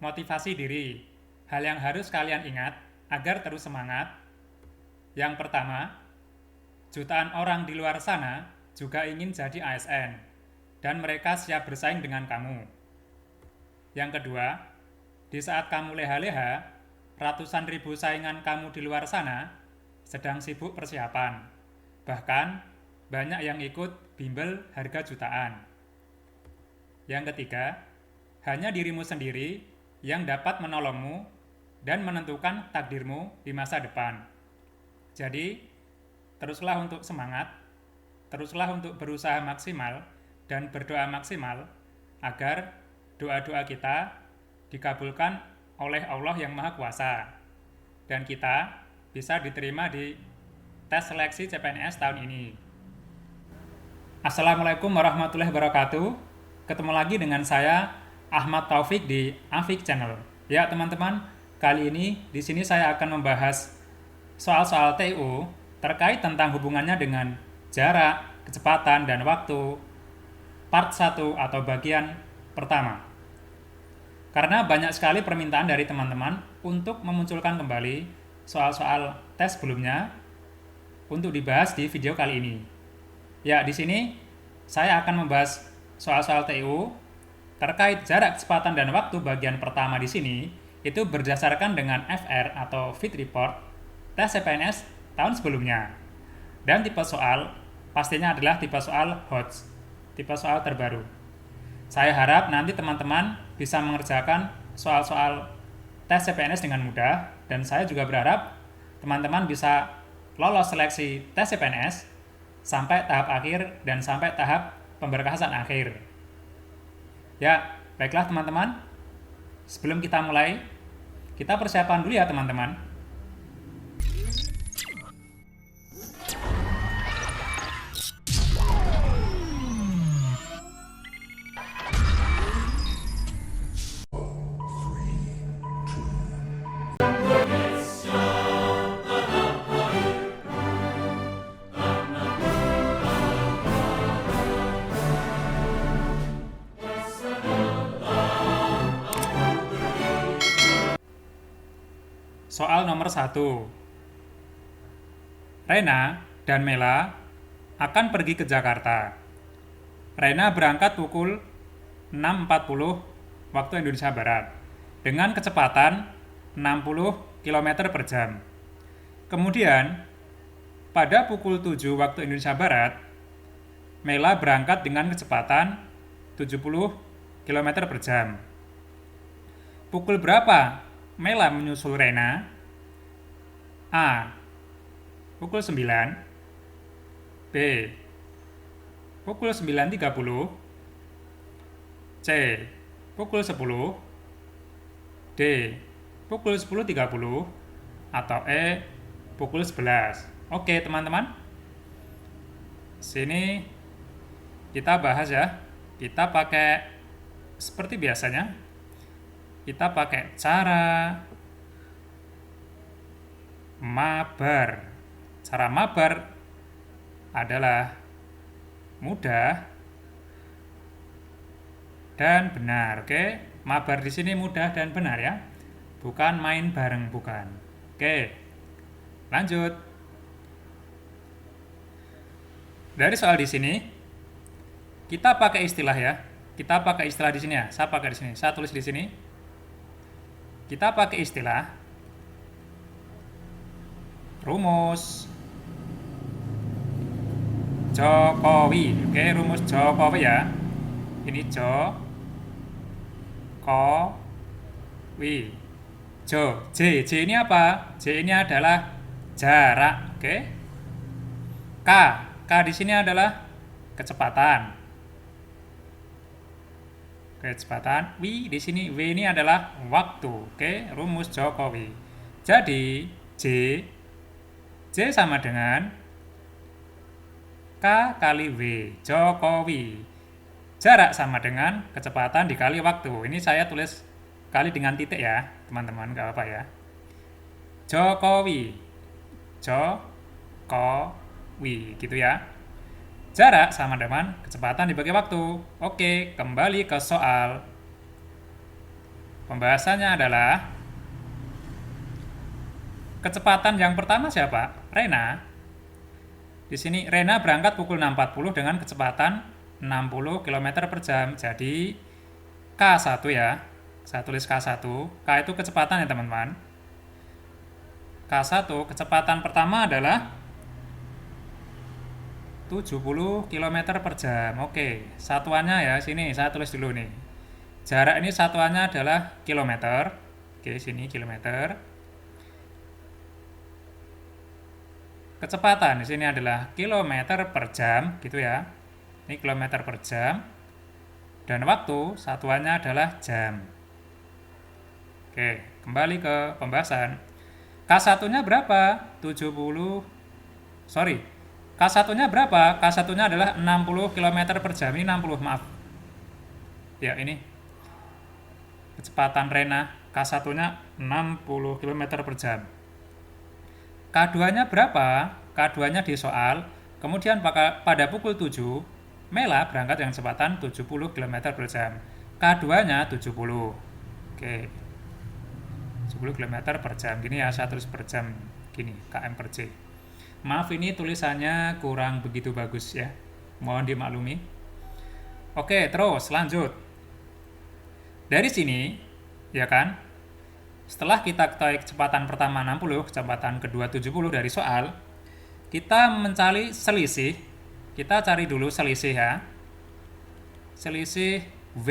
Motivasi diri. Hal yang harus kalian ingat agar terus semangat. Yang pertama, jutaan orang di luar sana juga ingin jadi ASN dan mereka siap bersaing dengan kamu. Yang kedua, di saat kamu leha-leha, ratusan ribu saingan kamu di luar sana sedang sibuk persiapan. Bahkan, banyak yang ikut bimbel harga jutaan. Yang ketiga, hanya dirimu sendiri yang dapat menolongmu dan menentukan takdirmu di masa depan. Jadi, teruslah untuk semangat, teruslah untuk berusaha maksimal dan berdoa maksimal agar doa-doa kita dikabulkan oleh Allah yang Maha Kuasa dan kita bisa diterima di tes seleksi CPNS tahun ini. Assalamualaikum warahmatullahi wabarakatuh. Ketemu lagi dengan saya Ahmad Taufik di Afik Channel. Ya teman-teman, kali ini di sini saya akan membahas soal-soal TU terkait tentang hubungannya dengan jarak, kecepatan, dan waktu part 1 atau bagian pertama. Karena banyak sekali permintaan dari teman-teman untuk memunculkan kembali soal-soal tes sebelumnya untuk dibahas di video kali ini. Ya, di sini saya akan membahas soal-soal TU terkait jarak, kecepatan, dan waktu bagian pertama di sini itu berdasarkan dengan FR atau Fit Report tes CPNS tahun sebelumnya. Dan tipe soal pastinya adalah tipe soal HOTS, tipe soal terbaru. Saya harap nanti teman-teman bisa mengerjakan soal-soal tes CPNS dengan mudah dan saya juga berharap teman-teman bisa lolos seleksi tes CPNS sampai tahap akhir dan sampai tahap pemberkasan akhir. Ya, baiklah teman-teman. Sebelum kita mulai, kita persiapan dulu ya teman-teman. Soal nomor 1. Rena dan Mela akan pergi ke Jakarta. Rena berangkat pukul 6.40 waktu Indonesia Barat dengan kecepatan 60 km per jam. Kemudian, pada pukul 7 waktu Indonesia Barat, Mela berangkat dengan kecepatan 70 km per jam. Pukul berapa Mela menyusul Rena? A. Pukul 9. B. Pukul 9.30. C. Pukul 10. D. Pukul 10.30. Atau E. Pukul 11. Oke teman-teman. Sini kita bahas ya. Kita pakai seperti biasanya. Kita pakai cara mabar. Cara mabar adalah mudah dan benar. Oke, mabar di sini mudah dan benar ya. Bukan main bareng, bukan. Oke. Lanjut. Dari soal di sini kita pakai istilah ya. Kita pakai istilah di sini ya. Saya pakai di sini. Saya tulis di sini. Kita pakai istilah rumus Jokowi. Oke, rumus Jokowi ya. Ini Jokowi. J ini apa? J ini adalah jarak. Oke. K di sini adalah kecepatan. Kecepatan. W di sini, W ini adalah waktu. Oke, rumus Jokowi. Jadi J sama dengan K kali W, Jokowi. Jarak sama dengan kecepatan dikali waktu. Ini saya tulis kali dengan titik ya, teman-teman, nggak apa-apa ya. Jokowi, gitu ya. Jarak sama dengan kecepatan dibagi waktu. Oke, kembali ke soal. Pembahasannya adalah kecepatan yang pertama siapa? Rena. Di sini Rena berangkat pukul 6.40 dengan kecepatan 60 km per jam. Jadi K1 ya. Saya tulis K1. K itu kecepatan ya teman-teman. K1 kecepatan pertama adalah 70 km per jam. Oke, satuannya ya sini saya tulis dulu nih. Jarak ini satuannya adalah kilometer. Oke, sini kilometer. Kecepatan di sini adalah kilometer per jam, gitu ya. Ini kilometer per jam. Dan waktu satuannya adalah jam. Oke, kembali ke pembahasan. K1-nya berapa? K1-nya berapa? K1-nya adalah 60 km per jam. Ini 60, maaf. Ya, ini kecepatan Rena. K1-nya 60 km per jam. K2-nya berapa? K2-nya di soal. Kemudian pada pukul 7, Mela berangkat dengan kecepatan 70 km per jam. K2-nya 70. Oke. 70 km per jam. Gini ya, saya tulis per jam. Gini, km per J. Maaf ini tulisannya kurang begitu bagus ya. Mohon dimaklumi. Oke, terus lanjut. Dari sini, ya kan? Setelah kita ketahui kecepatan pertama 60, kecepatan kedua 70 dari soal, kita mencari selisih. Kita cari dulu selisih ya. Selisih V,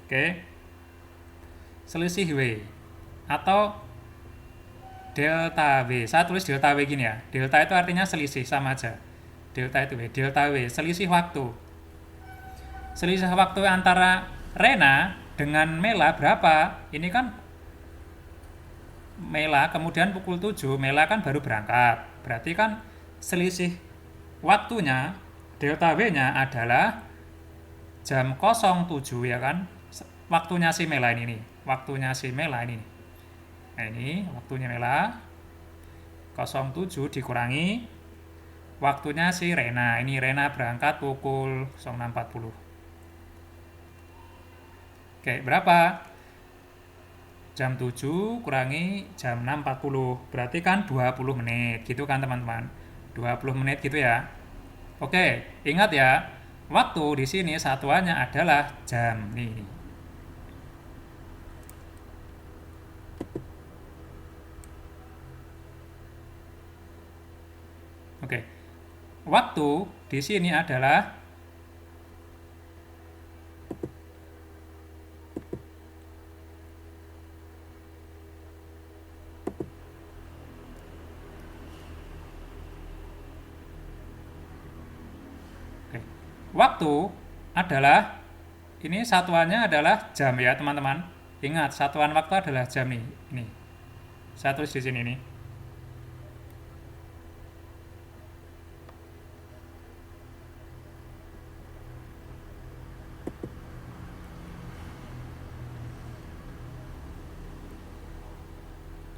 oke? Selisih V atau delta V. Saya tulis delta V gini ya. Delta itu artinya selisih, sama aja. Delta itu V, delta V, selisih waktu. Selisih waktu antara Rena dengan Mela berapa? Ini kan Mela kemudian pukul 7, Mela kan baru berangkat. Berarti kan selisih waktunya, delta V-nya adalah jam 07 ya kan. Waktunya si Mela ini nih. Waktunya si Mela ini. Nah ini waktunya Mela 07 dikurangi waktunya si Rena. Ini Rena berangkat pukul 06.40. Oke, berapa? Jam 7 kurangi jam 6.40. Berarti kan 20 menit. Gitu kan teman-teman? 20 menit gitu ya. Oke, ingat ya. Waktu di sini satuannya adalah jam. Nih. Oke. Waktu di sini adalah waktu adalah ini satuannya adalah jam ya teman-teman. Ingat satuan waktu adalah jam nih. Ini saya tulis di sini nih.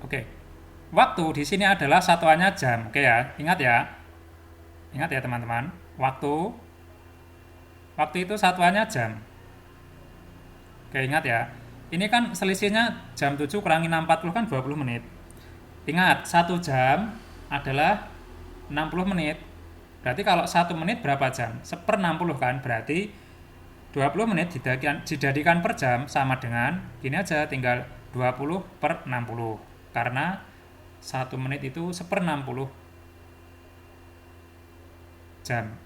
Oke. Waktu di sini adalah satuannya jam. Oke ya, ingat ya. Ingat ya teman-teman. Waktu itu satuannya jam. Oke, ingat ya. Ini kan selisihnya jam 7 kurangi 6.40 kan 20 menit. Ingat, 1 jam adalah 60 menit. Berarti kalau 1 menit berapa jam? 1/60 kan? Berarti 20 menit dijadikan per jam sama dengan, gini aja, tinggal 20/60. Karena 1 menit itu 1/60 jam.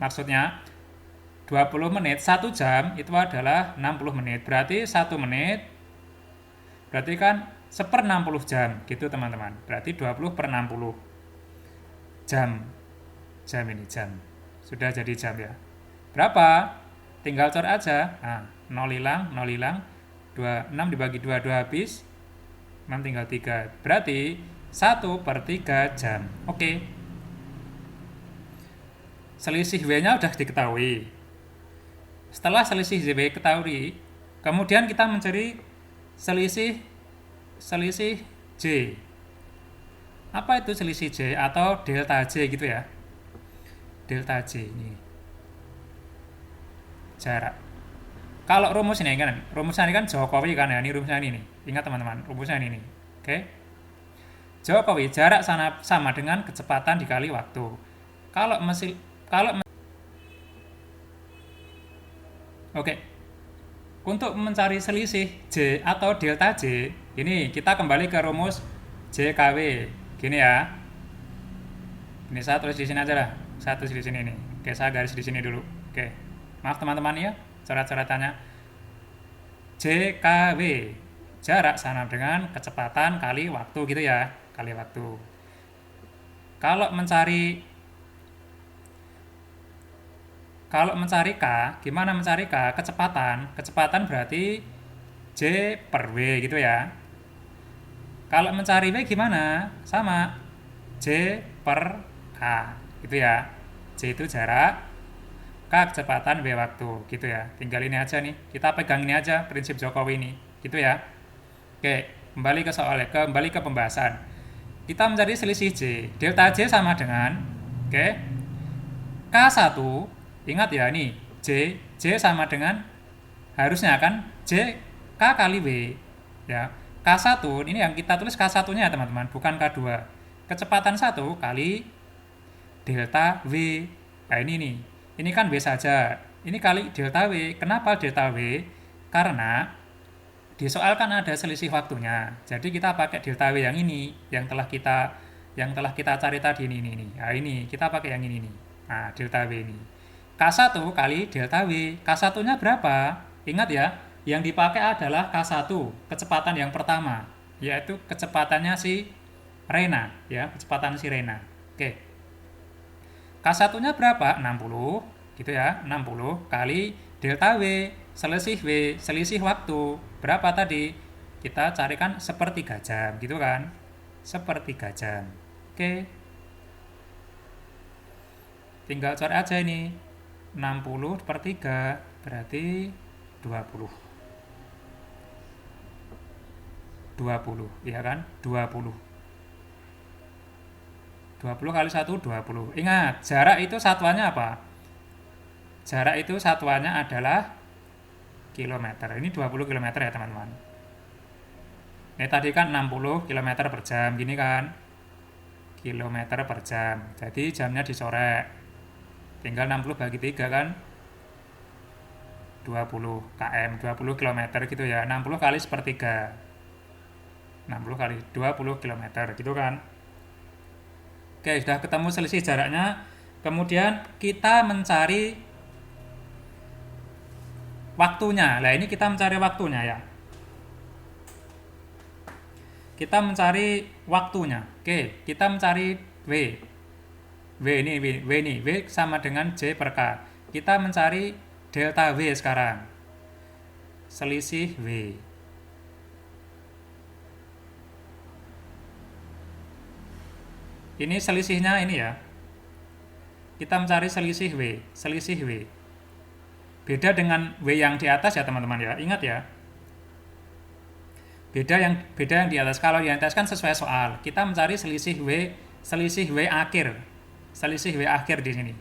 Maksudnya 20 menit, 1 jam itu adalah 60 menit. Berarti 1 menit, berarti kan 1/60 jam. Gitu teman-teman. Berarti 20/60 jam. Jam ini, jam. Sudah jadi jam ya. Berapa? Tinggal cor aja. Nah, 0 hilang, 0 hilang. 6 dibagi 2 habis. 6 tinggal 3. Berarti 1/3 jam. Oke. Selisih W-nya udah diketahui. Setelah selisih W ketahui, kemudian kita mencari selisih J. Apa itu selisih J atau delta J gitu ya? Delta J ini jarak. Kalau rumus ini kan, rumusnya ini kan Jokowi kan ya, ini rumusnya ini nih. Ingat teman-teman, rumusnya ini nih. Oke. Jokowi jarak sama dengan kecepatan dikali waktu. Kalau mesin kalau Oke. Untuk mencari selisih J atau delta J, ini kita kembali ke rumus JKW. Gini ya. Ini saya tulis di sini aja lah. Saya tulis di sini nih. Oke, saya garis di sini dulu. Oke. Maaf teman-teman ya, coret-coretannya. JKW. Jarak sama dengan kecepatan kali waktu gitu ya, kali waktu. Kalau mencari K, gimana mencari K? Kecepatan berarti J per W gitu ya. Kalau mencari W gimana? Sama J per K gitu ya. J itu jarak, K kecepatan, W waktu gitu ya. Tinggal ini aja nih, kita pegang ini aja prinsip Jokowi ini gitu ya. Oke, kembali ke pembahasan. Kita mencari selisih J. Delta J sama dengan K1. Ingat ya nih, J sama dengan harusnya kan J K kali W ya. K1 ini yang kita tulis K1-nya teman-teman, bukan K2. Kecepatan 1 kali delta W. Nah ini nih. Ini kan W saja. Ini kali delta W. Kenapa delta W? Karena di soal kan ada selisih waktunya. Jadi kita pakai delta W yang ini, yang telah kita cari tadi ini. Nah ini kita pakai yang ini nih. Nah, delta W ini. K1 kali delta W. K1-nya berapa? Ingat ya, yang dipakai adalah K1, kecepatan yang pertama, yaitu kecepatannya si Rena, ya, kecepatan si Rena. Oke. K1-nya berapa? 60, gitu ya. 60 kali delta W, selisih waktu. Berapa tadi? Kita carikan sepertiga jam, gitu kan? Sepertiga jam. Oke. Tinggal coret aja ini. 60 per 3 berarti 20. 20, ya kan? 20. 20 kali 1, 20. Ingat, jarak itu satuannya apa? Jarak itu satuannya adalah kilometer. Ini 20 km ya, teman-teman. Ini tadi kan 60 km per jam, gini kan? Kilometer per jam. Jadi jamnya dicoret. Tinggal 60 bagi 3 kan 20 km, 20 km gitu ya. 60 kali sepertiga, 60 kali 20 km gitu kan. Oke, sudah ketemu selisih jaraknya. Kemudian kita mencari waktunya. Nah ini kita mencari waktunya ya. Kita mencari waktunya. Oke, kita mencari W. W sama dengan J per K. Kita mencari delta W sekarang. Selisih W. Ini selisihnya ini ya. Kita mencari selisih W. Beda dengan W yang di atas ya teman-teman ya. Ingat ya. Beda yang di atas. Kalau yang di atas kan sesuai soal. Kita mencari selisih W akhir. Selisih W akhir di sini.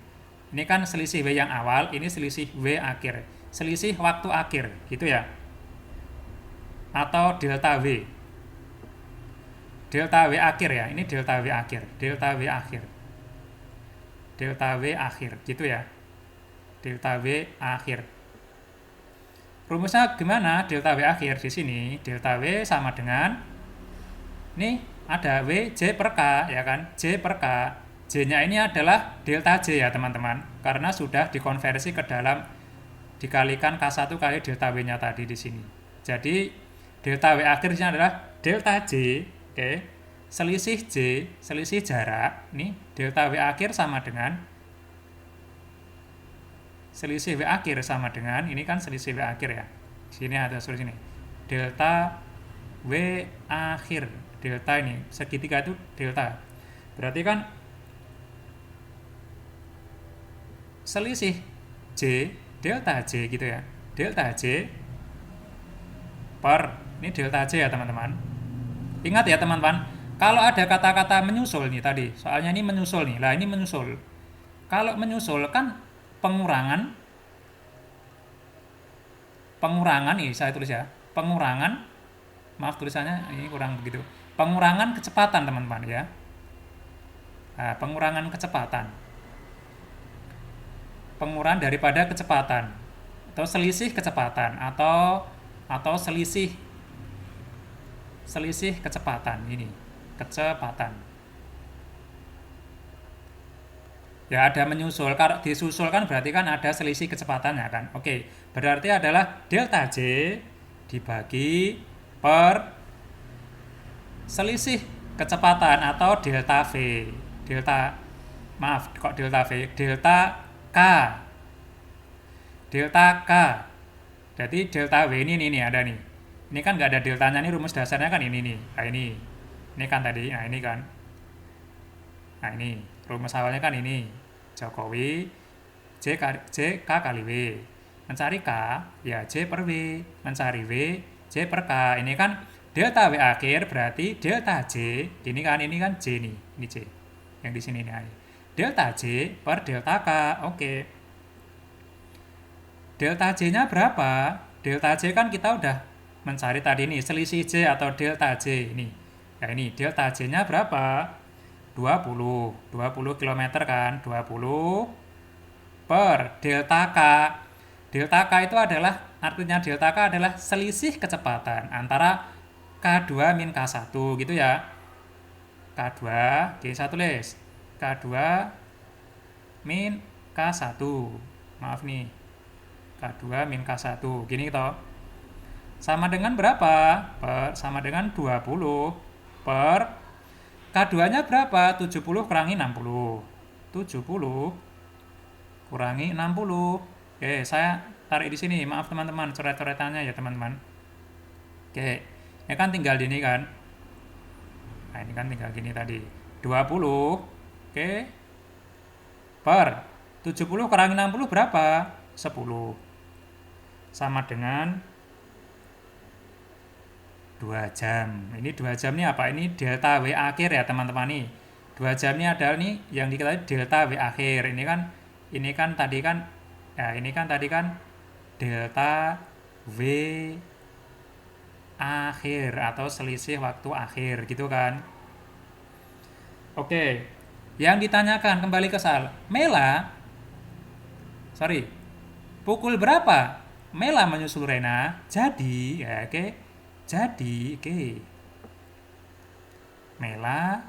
Ini kan selisih W yang awal, ini selisih W akhir. Selisih waktu akhir, gitu ya. Atau delta W. Delta W akhir ya, ini delta W akhir. Delta W akhir. Delta W akhir, gitu ya. Delta W akhir. Rumusnya gimana? Delta W akhir di sini, delta W sama dengan ini ada W J per K ya kan? J per K. J-nya ini adalah delta J ya teman-teman, karena sudah dikonversi ke dalam dikalikan K1 kali delta W-nya tadi di sini. Jadi delta W akhir di sini adalah delta J, oke. Selisih jarak, nih delta W akhir sama dengan selisih W akhir sama dengan ini kan selisih W akhir ya. Sini ada tulis ini. Delta W akhir. Delta ini segitiga itu delta. Berarti kan selisih J, delta J gitu ya. Delta J per, ini delta J ya teman-teman. Ingat ya teman-teman, kalau ada kata-kata menyusul nih tadi, soalnya ini menyusul nih. Lah ini menyusul. Kalau menyusul kan pengurangan pengurangan, ini saya tulis ya, pengurangan, maaf tulisannya ini kurang begitu, pengurangan kecepatan teman-teman ya. Nah, pengurangan kecepatan, pengurangan daripada kecepatan atau selisih kecepatan atau selisih kecepatan, ini kecepatan ya, ada menyusul. Kalau disusul kan berarti kan ada selisih kecepatannya kan. Oke, berarti adalah delta J dibagi per selisih kecepatan atau delta V. Delta K. Delta K. Jadi delta V ini ada nih. Ini kan nggak ada deltanya, nih rumus dasarnya kan ini nih. Nah ini. Ini kan tadi, nah ini kan. Nah ini, rumus awalnya kan ini. Jokowi J K kali V. Mencari K, ya J per V. Mencari V, J per K. Ini kan delta V akhir berarti delta J. Ini kan J nih. Ini J. Yang di sini nih. Delta J per delta K. Oke. Delta J-nya berapa? Delta J kan kita udah mencari tadi nih, selisih J atau delta J ini. Ya ini delta J-nya berapa? 20 km kan, 20 per delta K. Delta K itu adalah, artinya delta K adalah selisih kecepatan antara K2 min K1 gitu ya. K2, oke saya tulis K2 min K1, maaf nih, K2 min K1 gini toh, sama dengan berapa? Sama dengan 20 per K2-nya berapa? 70 kurangi 60. 70 kurangi 60. Oke, saya tarik di sini. Maaf teman-teman, coret-coretannya ya teman-teman. Oke, ini kan tinggal di ini kan. Nah, ini kan tinggal gini tadi. 20. Oke. Per 70 kurangi 60 berapa? 10. Sama dengan 2 jam. Ini 2 jam ini apa? Ini delta W akhir ya teman-teman nih. 2 jam ini adalah nih yang diketahui delta W akhir. Ini kan tadi kan ya, ini kan tadi kan delta W akhir atau selisih waktu akhir gitu kan. Oke. Yang ditanyakan kembali ke soal, pukul berapa Mela menyusul Rena? Jadi, ya oke. Jadi, Mela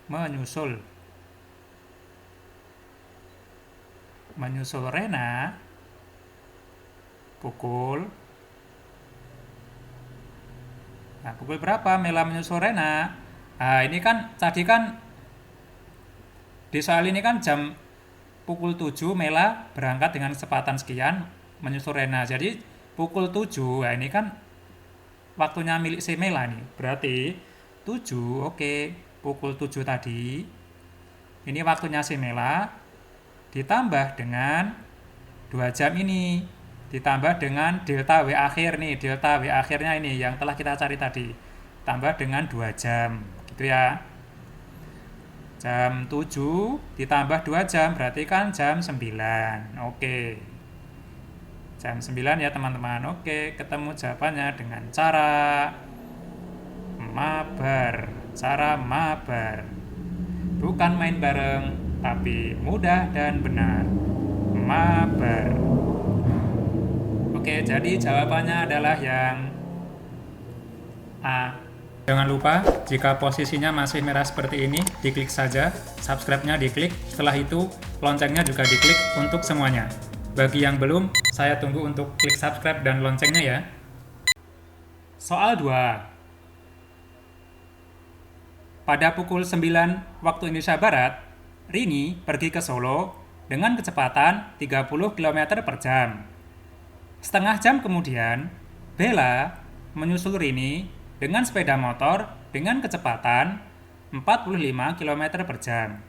menyusul Rena pukul berapa Mela menyusul Rena? Nah, ini kan tadi kan di soal ini kan jam pukul 7 Mela berangkat dengan kecepatan sekian menyusul Rena. Jadi pukul 7, nah ini kan waktunya milik si Mela nih. Berarti 7, oke. Pukul 7 tadi, ini waktunya si Mela, ditambah dengan 2 jam ini. Ditambah dengan delta W akhir nih. Delta W akhirnya ini yang telah kita cari tadi. Tambah dengan 2 jam. Gitu ya. Jam 7 ditambah 2 jam berarti kan jam 9. Oke. Jam 9 ya teman-teman. Oke, ketemu jawabannya dengan cara mabar. Bukan main bareng, tapi mudah dan benar. Mabar. Oke, jadi jawabannya adalah yang A. Jangan lupa, jika posisinya masih merah seperti ini, diklik saja, subscribe-nya diklik, setelah itu loncengnya juga diklik untuk semuanya. Bagi yang belum, saya tunggu untuk klik subscribe dan loncengnya ya. Soal 2. Pada pukul 9 waktu Indonesia Barat, Rini pergi ke Solo dengan kecepatan 30 km per jam. Setengah jam kemudian, Bella menyusul Rini dengan sepeda motor dengan kecepatan 45 km per jam.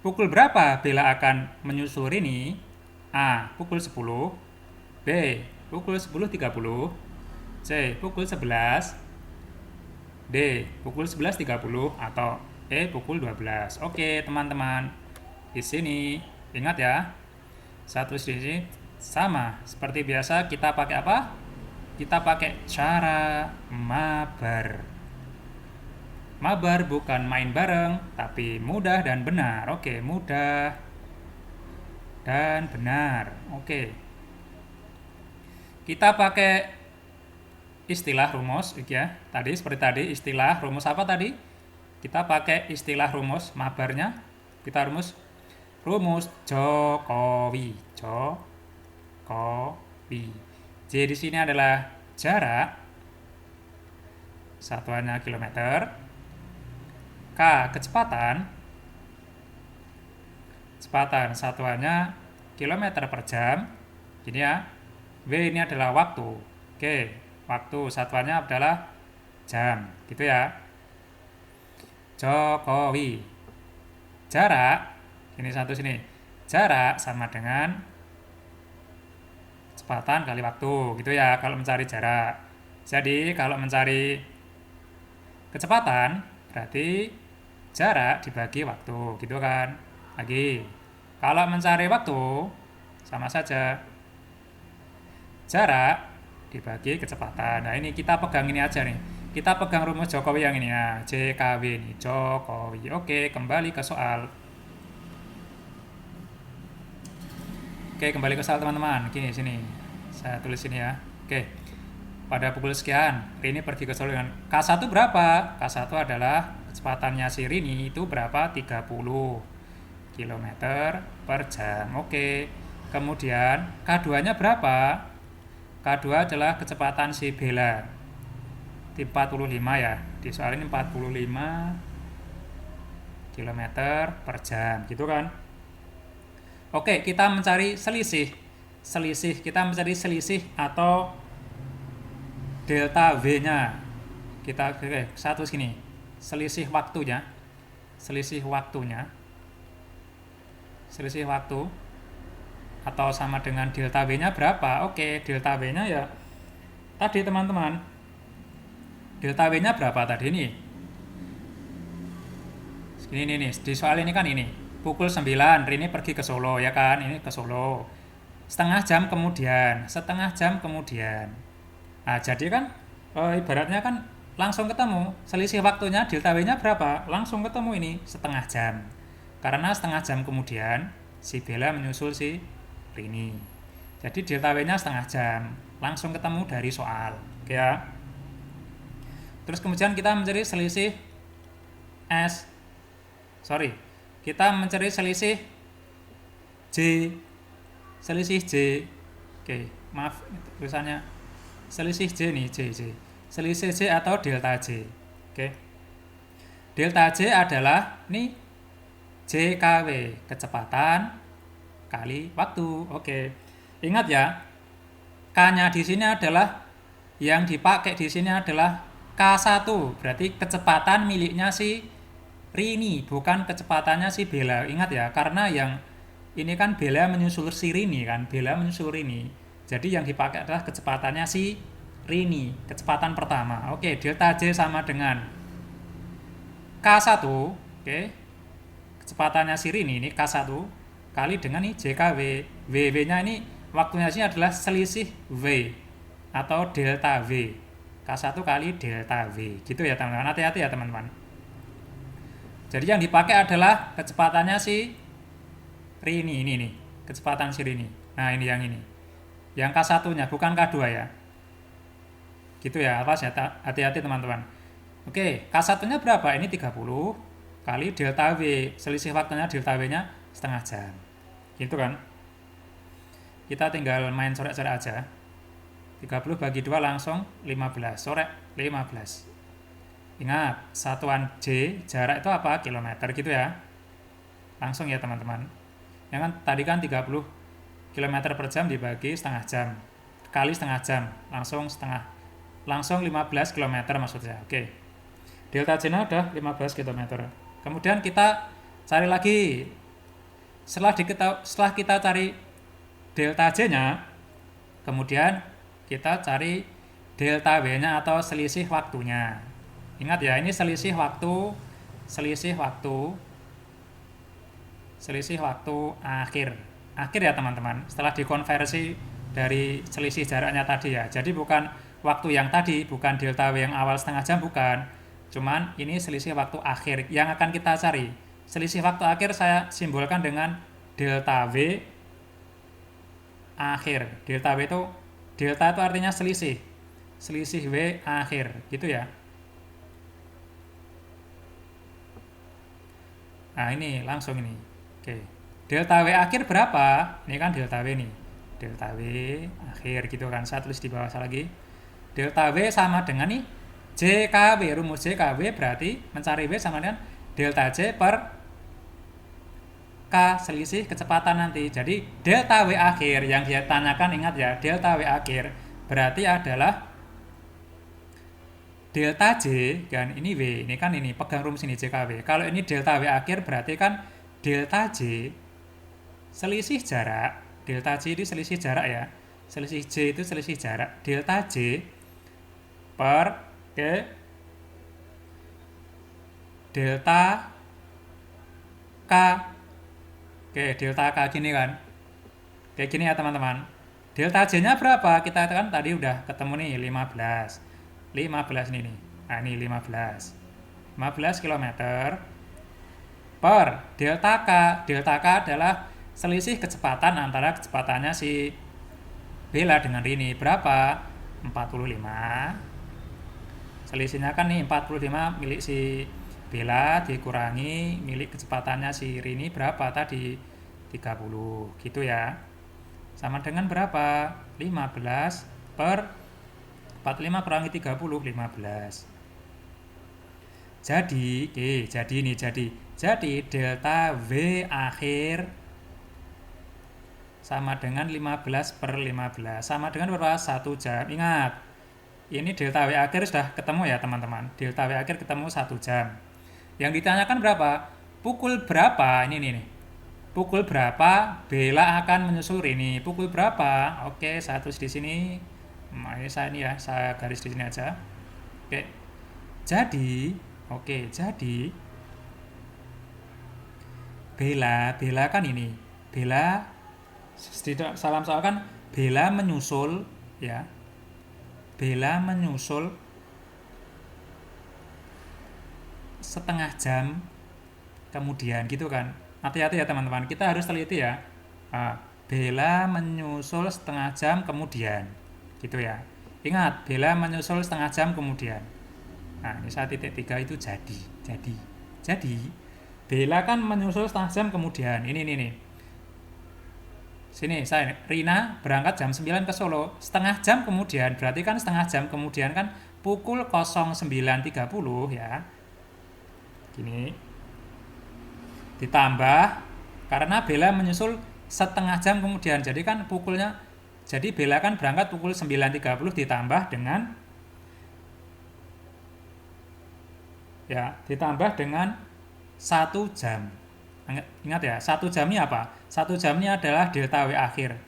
Pukul berapa Bella akan menyusul Rini? A. Pukul 10. B. Pukul 10.30. C. Pukul 11. D. Pukul 11.30 atau E. Pukul 12. Oke teman-teman, di sini ingat ya, Satu sisi sama. Seperti biasa kita pakai apa? Kita pakai cara mabar. Mabar bukan main bareng, tapi mudah dan benar. Oke, mudah dan benar. Oke. Kita pakai istilah rumus ya. Tadi seperti tadi istilah rumus apa tadi? Kita pakai istilah rumus mabarnya. Kita rumus Jokowi. Jokowi. J di sini adalah jarak. Satuannya kilometer. K kecepatan. Kecepatan satuannya kilometer per jam. Ini ya. W ini adalah waktu. Oke, waktu satuannya adalah jam. Gitu ya. Jokowi. Jarak, ini satu sini. Jarak sama dengan kecepatan kali waktu. Gitu ya kalau mencari jarak. Jadi kalau mencari kecepatan berarti jarak dibagi waktu. Gitu kan. Lagi. Kalau mencari waktu sama saja. Jarak dibagi kecepatan. Nah ini kita pegang ini aja nih. Kita pegang rumus Jokowi yang ini ya. JKW ini. Jokowi. Oke, kembali ke soal. Oke, kembali ke soal teman-teman. Gini, sini. Saya tulis sini ya. Oke. Pada pukul sekian, Rini pergi ke Solo dengan K1 berapa? K1 adalah kecepatannya si Rini itu berapa? 30 km per jam. Oke. Kemudian K2-nya berapa? K2 adalah kecepatan si Bella. Di 45 ya. Di soal ini 45 km per jam. Gitu kan? Oke, kita mencari selisih. Kita mencari selisih atau delta V-nya. Kita satu sini. Selisih waktu. Selisih waktu atau sama dengan delta W-nya berapa? Oke, delta W-nya ya tadi teman-teman. Delta W-nya berapa tadi ini? Ini nih, di soal ini kan ini. Pukul 9, Rini pergi ke Solo ya kan? Ini ke Solo. Setengah jam kemudian. Nah, jadi kan ibaratnya kan langsung ketemu. Selisih waktunya delta W-nya berapa? Langsung ketemu ini setengah jam. Karena setengah jam kemudian si Bella menyusul si Rini. Jadi delta W-nya setengah jam. Langsung ketemu dari soal. Oke ya. Terus kemudian kita mencari selisih kita mencari selisih J. Oke, maaf tulisannya selisih J nih, J. Selisih J atau delta J. Oke. Delta J adalah nih JKW, kecepatan kali waktu. Oke. Ingat ya, K-nya di sini adalah yang dipakai di sini adalah K1, berarti kecepatan miliknya si Rini, bukan kecepatannya si Bella. Ingat ya, karena yang ini kan Bella menyusul si Rini kan, Jadi yang dipakai adalah kecepatannya si Rini, kecepatan pertama. Oke, delta J sama dengan K1, oke. Kecepatannya si Rini ini K1 kali dengan nih JKW. W-nya ini waktunya sini adalah selisih W atau delta V. K1 kali delta V. Gitu ya teman-teman. Hati-hati ya teman-teman. Jadi yang dipakai adalah kecepatannya si Rini ini nih. Kecepatan si Rini. Nah, ini yang ini. Yang K1-nya bukan K2 ya. Gitu ya. Awas ya. Hati-hati teman-teman. Oke, K1-nya berapa? Ini 30 kali delta W. Selisih waktunya delta W-nya setengah jam. Gitu kan? Kita tinggal main coret-coret aja. 30 bagi 2 langsung 15. Coret 15. Ingat, satuan J, jarak itu apa? Kilometer gitu ya. Langsung ya teman-teman. Yang kan tadi kan 30 km per jam dibagi setengah jam. Kali setengah jam. Langsung 15 km maksudnya. Oke. Delta J-nya udah 15 km. Kemudian kita cari lagi. Setelah kita cari delta J-nya, kemudian kita cari delta W-nya atau selisih waktunya. Ingat ya, ini selisih waktu akhir. akhir ya teman-teman, setelah dikonversi dari selisih jaraknya tadi ya. Jadi bukan waktu yang tadi, bukan delta W yang awal setengah jam, bukan. Cuman ini selisih waktu akhir yang akan kita cari. Selisih waktu akhir saya simbolkan dengan delta W akhir. Delta itu artinya selisih. Selisih W akhir, gitu ya. Nah, ini langsung ini. Oke. Delta W akhir berapa? Ini kan delta W nih. Delta W akhir gitu kan. Saya tulis di bawah lagi. Delta W sama dengan nih JKW. Rumus JKW berarti mencari W sama dengan delta J per K, selisih kecepatan nanti. Jadi delta W akhir yang dia tanyakan, ingat ya, delta W akhir berarti adalah delta J, kan ini W, ini kan ini, pegang rumus ini JKW. Kalau ini delta W akhir berarti kan delta J selisih jarak, delta J itu selisih jarak ya. Selisih J itu selisih jarak, delta J per delta K. Oke, delta K gini kan. Kayak gini ya teman-teman. Delta J-nya berapa? Kita kan tadi udah ketemu nih 15 ini nih. Nah, ini 15 km per delta K. Delta K adalah selisih kecepatan antara kecepatannya si Bella dengan Rini. Berapa? 45. Selisihnya kan nih 45 milik si Bella dikurangi milik kecepatannya si Rini berapa tadi? 30 gitu ya. Sama dengan berapa? 15 per 45 kurangi 30, 15. Jadi delta W akhir sama dengan 15 per 15. Sama dengan berapa? 1 jam. Ingat, ini delta W akhir sudah ketemu ya teman-teman. Delta W akhir ketemu 1 jam. Yang ditanyakan berapa? Pukul berapa? Ini nih. Pukul berapa Bella akan menyusul Rini? Pukul berapa? Oke, saya tulis di sini. Ini saya garis di sini aja. Oke. Jadi Bella kan ini. Bella salam soal kan Bella menyusul ya. Bella menyusul setengah jam kemudian gitu kan. Hati-hati ya teman-teman, kita harus teliti ya. Bella menyusul setengah jam kemudian gitu ya. Ingat, Bella menyusul setengah jam kemudian. Nah, ini 1.3 itu jadi Bella kan menyusul setengah jam kemudian. Ini. Sini Rina berangkat jam 9 ke Solo, setengah jam kemudian. Berarti kan setengah jam kemudian kan pukul 09.30 ya. Gini. Ditambah karena Bella menyusul setengah jam kemudian. Jadi kan jadi Bella kan berangkat pukul 9.30 ditambah dengan 1 jam. Ingat ya, 1 jamnya apa? 1 jamnya adalah delta W akhir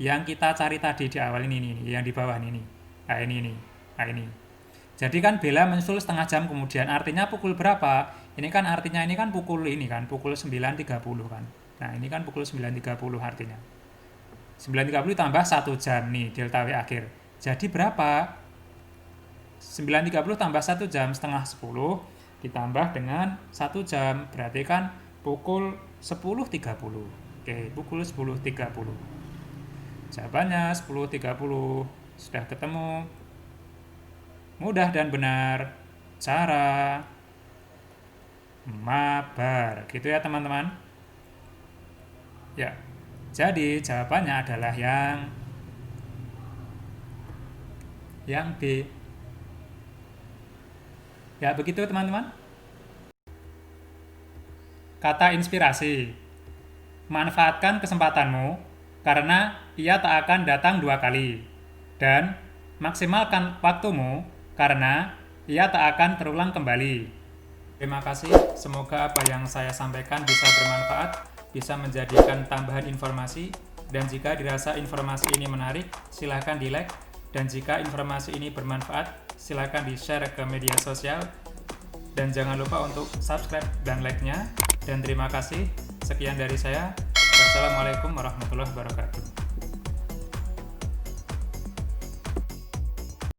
yang kita cari tadi di awal ini yang di bawah ini. Nah, ini. Jadi kan Bella menyusul setengah jam kemudian, artinya pukul berapa? Ini kan artinya pukul 9.30 kan. Nah, ini kan pukul 9.30 artinya. 9.30 tambah 1 jam nih delta W akhir. Jadi berapa? 9.30 tambah 1 jam setengah 10 ditambah dengan 1 jam. Berarti kan pukul 10.30. Oke, pukul 10.30. Jawabannya 10.30. Sudah ketemu. Mudah dan benar cara mabar. Gitu ya teman-teman. Ya. Jadi jawabannya adalah yang B. Ya begitu teman-teman. Kata inspirasi. Manfaatkan kesempatanmu karena ia tak akan datang 2 kali. Dan maksimalkan waktumu karena ia tak akan terulang kembali. Terima kasih. Semoga apa yang saya sampaikan bisa bermanfaat, bisa menjadikan tambahan informasi, dan jika dirasa informasi ini menarik, silakan di-like, dan jika informasi ini bermanfaat, silakan di-share ke media sosial, dan jangan lupa untuk subscribe dan like-nya. Dan terima kasih. Sekian dari saya. Wassalamualaikum warahmatullahi wabarakatuh.